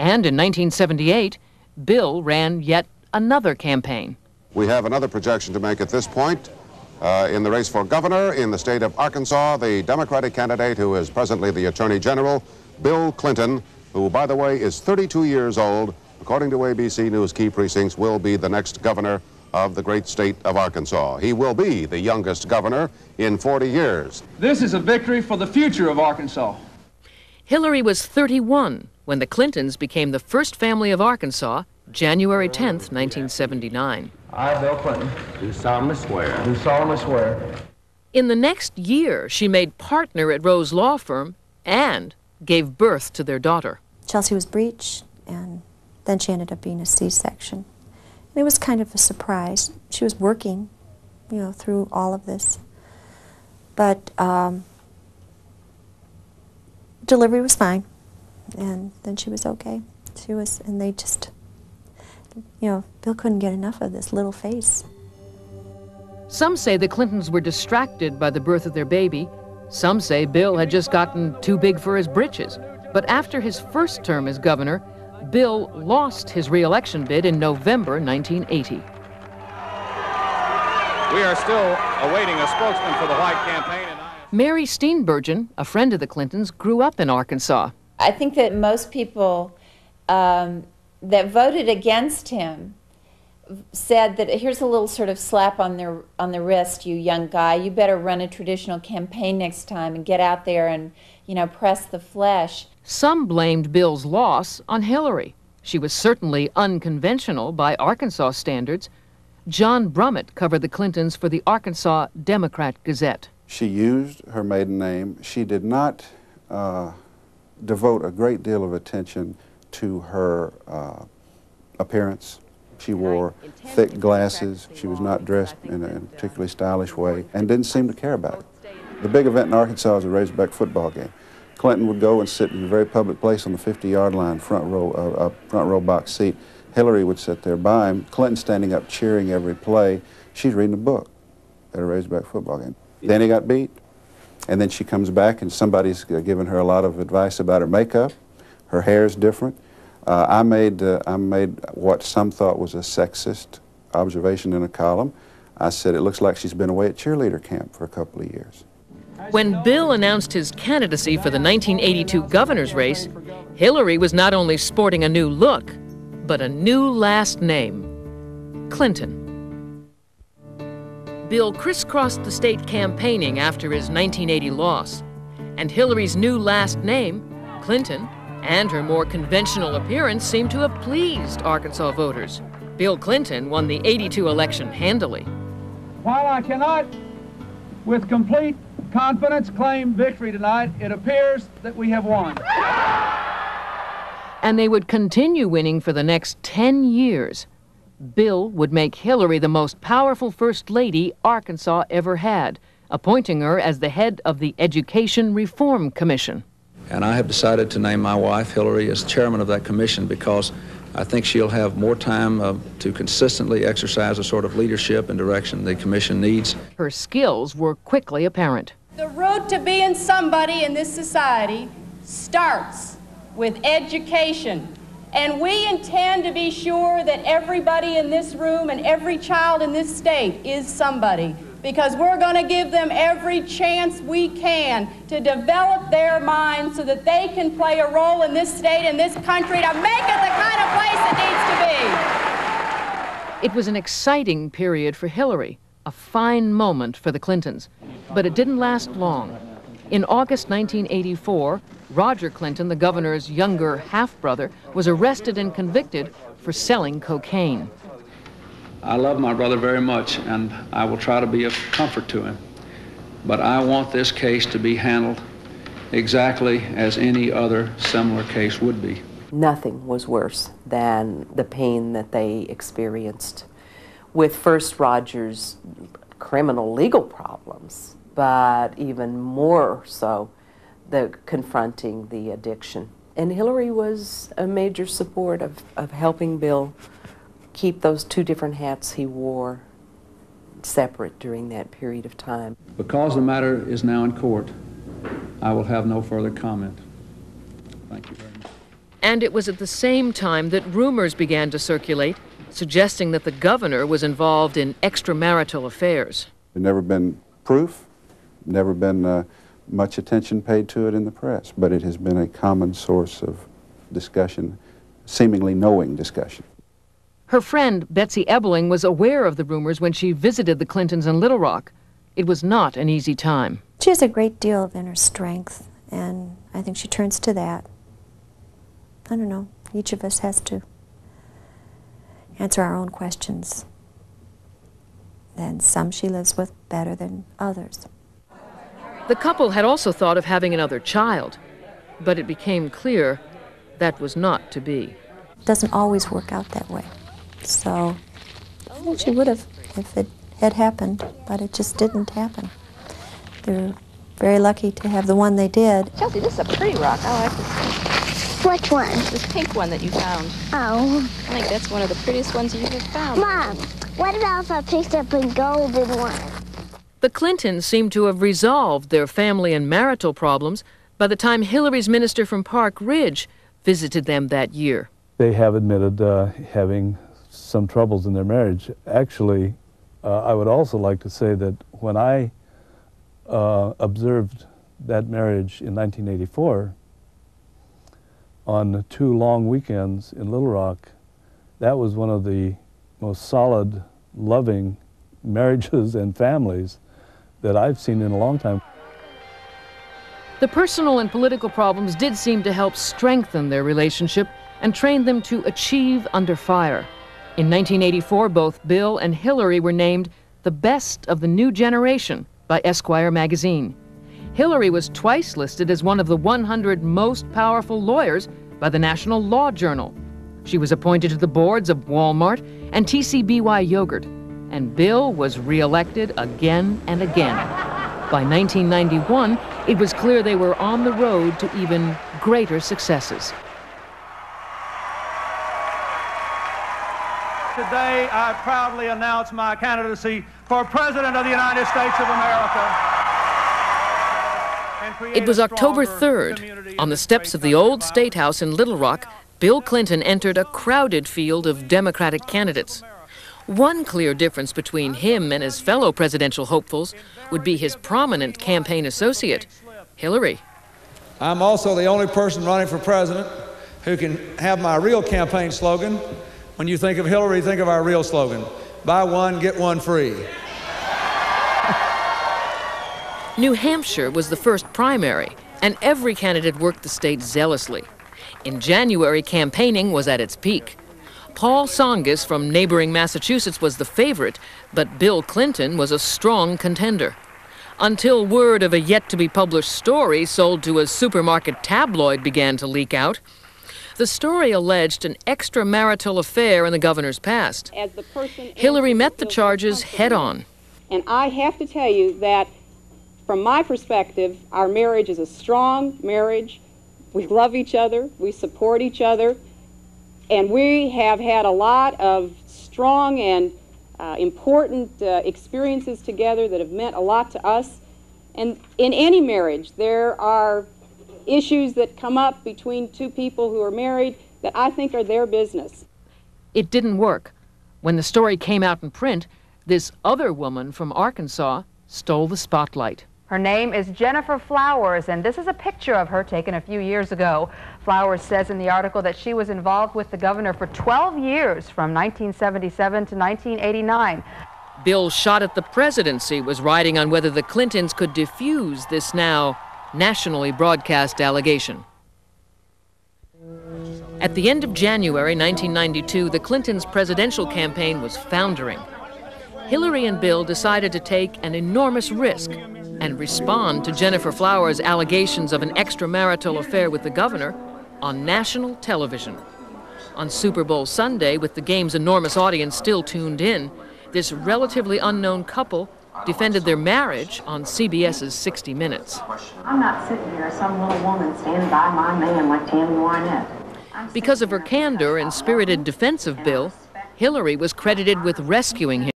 And in 1978, Bill ran yet another campaign. We have another projection to make at this point. In the race for governor in the state of Arkansas, the Democratic candidate who is presently the Attorney General, Bill Clinton, who, by the way, is 32 years old, according to ABC News Key Precincts, will be the next governor of the great state of Arkansas. He will be the youngest governor in 40 years. This is a victory for the future of Arkansas. Hillary was 31 when the Clintons became the first family of Arkansas, January 10th, 1979. I, Bill Clinton, do solemnly swear. Do solemnly swear. In the next year, she made partner at Rose Law Firm and gave birth to their daughter. Chelsea was breech, and then she ended up being a C-section. It was kind of a surprise. She was working, you know, through all of this. But delivery was fine, and then she was okay. She was, and they just, you know, Bill couldn't get enough of this little face. Some say the Clintons were distracted by the birth of their baby. Some say Bill had just gotten too big for his britches. But after his first term as governor, Bill lost his re-election bid in November 1980. We are still awaiting a spokesman for the White campaign. Mary Steenburgen, a friend of the Clintons, grew up in Arkansas. I think that most people that voted against him said that here's a little sort of slap on the wrist, you young guy. You better run a traditional campaign next time and get out there and, you know, press the flesh. Some blamed Bill's loss on Hillary. She was certainly unconventional by Arkansas standards. John Brummett covered the Clintons for the Arkansas Democrat Gazette. She used her maiden name. She did not devote a great deal of attention to her appearance. She wore thick glasses. She was not dressed in a particularly stylish way and didn't seem to care about it. The big event in Arkansas was a Razorback football game. Clinton would go and sit in a very public place on the 50-yard line, front row box seat. Hillary would sit there by him. Clinton standing up cheering every play. She's reading a book at a Razorback football game. Then he got beat, and then she comes back and somebody's given her a lot of advice about her makeup. Her hair's different. I made what some thought was a sexist observation in a column. I said, it looks like she's been away at cheerleader camp for a couple of years. When Bill announced his candidacy for the 1982 governor's race, Hillary was not only sporting a new look, but a new last name, Clinton. Bill crisscrossed the state campaigning after his 1980 loss, and Hillary's new last name, Clinton, and her more conventional appearance seemed to have pleased Arkansas voters. Bill Clinton won the '82 election handily. While I cannot, with complete confidence, claim victory tonight, it appears that we have won. And they would continue winning for the next 10 years. Bill would make Hillary the most powerful First Lady Arkansas ever had, appointing her as the head of the Education Reform Commission. And I have decided to name my wife, Hillary, as chairman of that commission because I think she'll have more time to consistently exercise the sort of leadership and direction the commission needs. Her skills were quickly apparent. The road to being somebody in this society starts with education. And we intend to be sure that everybody in this room and every child in this state is somebody, because we're going to give them every chance we can to develop their minds so that they can play a role in this state and this country to make it the kind of place it needs to be. It was an exciting period for Hillary, a fine moment for the Clintons, but it didn't last long. In August 1984, Roger Clinton, the governor's younger half-brother, was arrested and convicted for selling cocaine. I love my brother very much, and I will try to be of comfort to him. But I want this case to be handled exactly as any other similar case would be. Nothing was worse than the pain that they experienced with first Roger's criminal legal problems, but even more so the confronting the addiction. And Hillary was a major support of helping Bill keep those two different hats he wore separate during that period of time. Because the matter is now in court, I will have no further comment. Thank you very much. And it was at the same time that rumors began to circulate, suggesting that the governor was involved in extramarital affairs. There's never been proof, never been much attention paid to it in the press, but it has been a common source of discussion, seemingly knowing discussion. Her friend, Betsy Ebeling, was aware of the rumors when she visited the Clintons in Little Rock. It was not an easy time. She has a great deal of inner strength, and I think she turns to that. I don't know, each of us has to answer our own questions. And some she lives with better than others. The couple had also thought of having another child, but it became clear that was not to be. It doesn't always work out that way. So I think she would have if it had happened, but it just didn't happen. They're very lucky to have the one they did. Chelsea, this is a pretty rock. I like this one. Which one? This pink one that you found. Oh. I think that's one of the prettiest ones you have found. Mom, what about if I picked up a golden one? The Clintons seemed to have resolved their family and marital problems by the time Hillary's minister from Park Ridge visited them that year. They have admitted having some troubles in their marriage. Actually, I would also like to say that when I observed that marriage in 1984, on 2 long weekends in Little Rock, that was one of the most solid, loving marriages and families that I've seen in a long time. The personal and political problems did seem to help strengthen their relationship and train them to achieve under fire. In 1984, both Bill and Hillary were named the best of the new generation by Esquire magazine. Hillary was twice listed as one of the 100 most powerful lawyers by the National Law Journal. She was appointed to the boards of Walmart and TCBY Yogurt, and Bill was reelected again and again. By 1991, it was clear they were on the road to even greater successes. Today, I proudly announce my candidacy for President of the United States of America. It was October 3rd. On the steps of the old State House in Little Rock, Bill Clinton entered a crowded field of Democratic candidates. One clear difference between him and his fellow presidential hopefuls would be his prominent campaign associate, Hillary. I'm also the only person running for president who can have my real campaign slogan. When you think of Hillary, think of our real slogan: buy one, get one free. New Hampshire was the first primary, and every candidate worked the state zealously. In January, campaigning was at its peak. Paul Tsongas from neighboring Massachusetts was the favorite, but Bill Clinton was a strong contender. Until word of a yet-to-be-published story sold to a supermarket tabloid began to leak out. The story alleged an extramarital affair in the governor's past. Hillary met the charges head-on. And I have to tell you that, from my perspective, our marriage is a strong marriage. We love each other, we support each other, and we have had a lot of strong and important experiences together that have meant a lot to us. And in any marriage, there are issues that come up between two people who are married that I think are their business. It didn't work. When the story came out in print, this other woman from Arkansas stole the spotlight. Her name is Jennifer Flowers, and this is a picture of her taken a few years ago. Flowers says in the article that she was involved with the governor for 12 years, from 1977 to 1989. Bill's shot at the presidency was riding on whether the Clintons could defuse this now nationally broadcast allegation. At the end of January 1992, the Clintons' presidential campaign was foundering. Hillary and Bill decided to take an enormous risk and respond to Jennifer Flowers' allegations of an extramarital affair with the governor on national television. On Super Bowl Sunday, with the game's enormous audience still tuned in, this relatively unknown couple defended their marriage on CBS's 60 Minutes. I'm not sitting here as some little woman standing by my man like Tammy Wynette. Because of her candor and spirited defense of Bill, Hillary was credited with rescuing him.